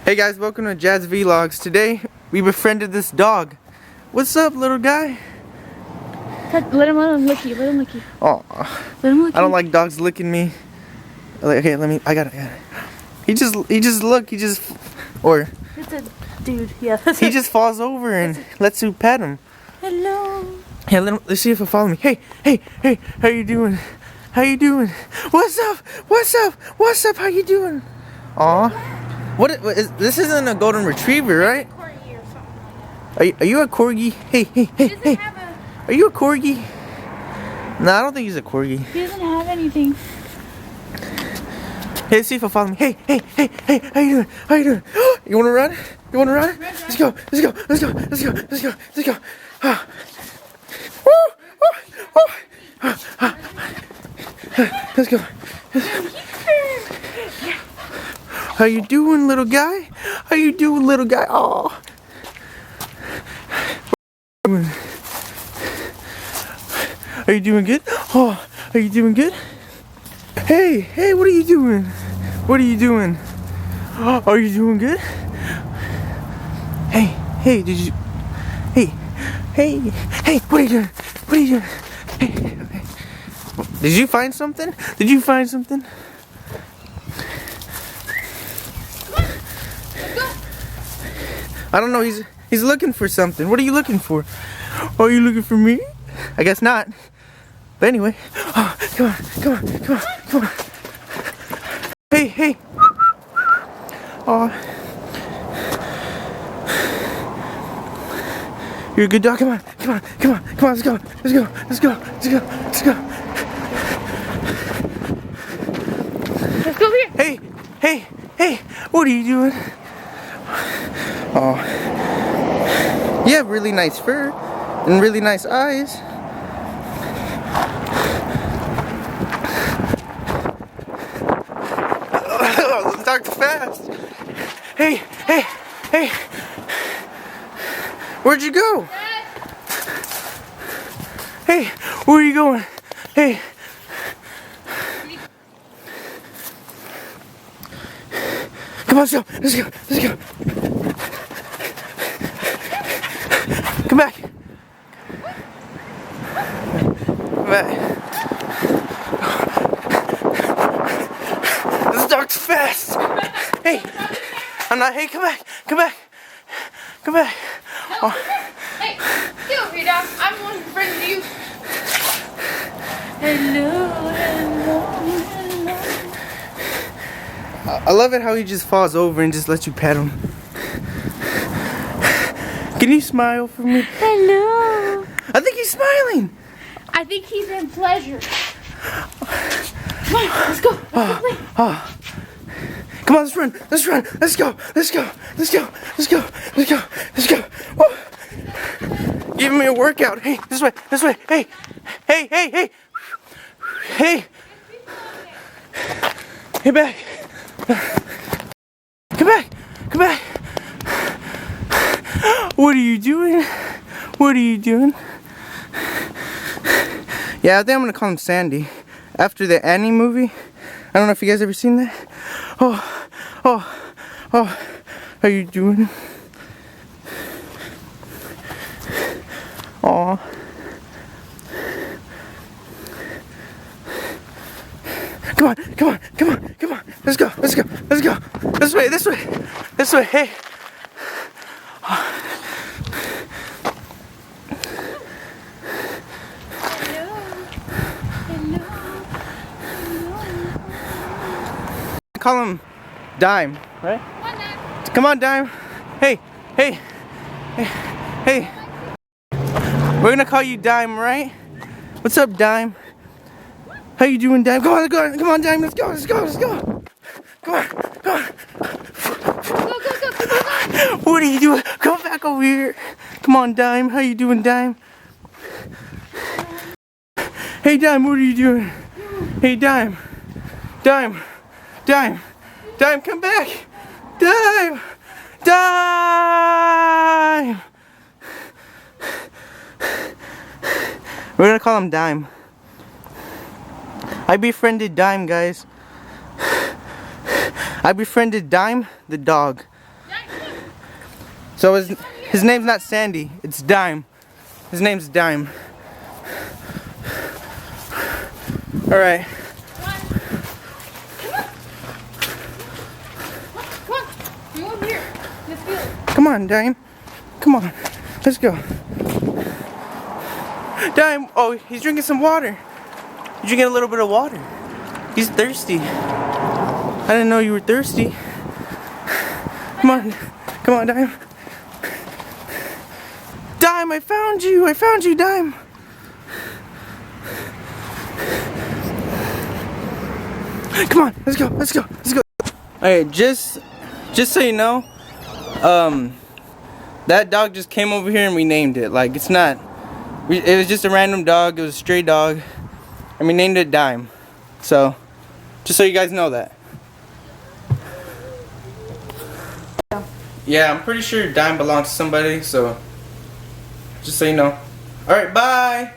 Hey guys, welcome to Jazz Vlogs. Today we befriended this dog. What's up, little guy? Let him lick you. Let him lick you. Oh, let him lick you. I don't like dogs licking me. Okay, I got it. He just or It's a dude. Yeah. he just falls over and lets you pet him. Hello. Yeah, let's see if he'll follow me. Hey, how you doing? How you doing? What's up? How you doing? Aw. What is this? Isn't a golden retriever, right? Corgi or something like that. Are you a corgi? Hey. Are you a corgi? No, I don't think he's a corgi. He doesn't have anything. Hey, let's see if he'll follow me. Hey, how you doing? You wanna run? Let's go. Let's go. How you doing, little guy? Oh. Are you doing good? Oh, are you doing good? Hey, what are you doing? Are you doing good? Hey, did you? Hey, what are you doing? Hey. Did you find something? I don't know, he's looking for something. What are you looking for? Oh, are you looking for me? I guess not. But anyway, oh, come on. Hey. Oh. You're a good dog. Come on. Let's go. Let's go here. Hey, what are you doing? Oh. You have really nice fur and really nice eyes. Oh, talk fast. Hey. Where'd you go? Hey, where are you going? Hey. Come on, let's go. Come back. This dog's fast. Hey, I'm not. Hey, come back. Oh. Hey, get over here, dog. I'm the one who befriended you. Hello. I love it how he just falls over and just lets you pet him. Can you smile for me? Hello. I think he's smiling. I think he's in pleasure. Come on, let's go. Come on, let's run. Let's go. Woo. Give me a workout. Hey, this way. Hey. Hey, back. Come back. What are you doing? Yeah, I think I'm gonna call him Sandy. After the Annie movie. I don't know if you guys ever seen that. Oh. How you doing? Aw. Come on. Let's go. This way. Hey. Call him Dime, right? Come on, Dime. Hey. We're gonna call you Dime, right? What's up, Dime? How you doing, Dime? Come on, Dime. Let's go. Come on. Go. What are you doing? Come back over here. Come on, Dime. How you doing, Dime? Hey, Dime. What are you doing? Hey, Dime, come back. Dime. We're gonna call him Dime. I befriended Dime, guys. I befriended Dime the dog. So his name's not Sandy, it's Dime. His name's Dime. Alright. Come on, Dime. Come on. Let's go. Dime. Oh, he's drinking some water. He's drinking a little bit of water. He's thirsty. I didn't know you were thirsty. Come on. Come on, Dime. Dime, I found you. I found you, Dime. Come on. Let's go. Let's go. Let's go. Alright, just so you know, that dog just came over here and we named it. Like, it's not, it was just a random dog. It was a stray dog, and we named it Dime. So, just so you guys know that. Yeah, I'm pretty sure Dime belongs to somebody, so just so you know. Alright, bye!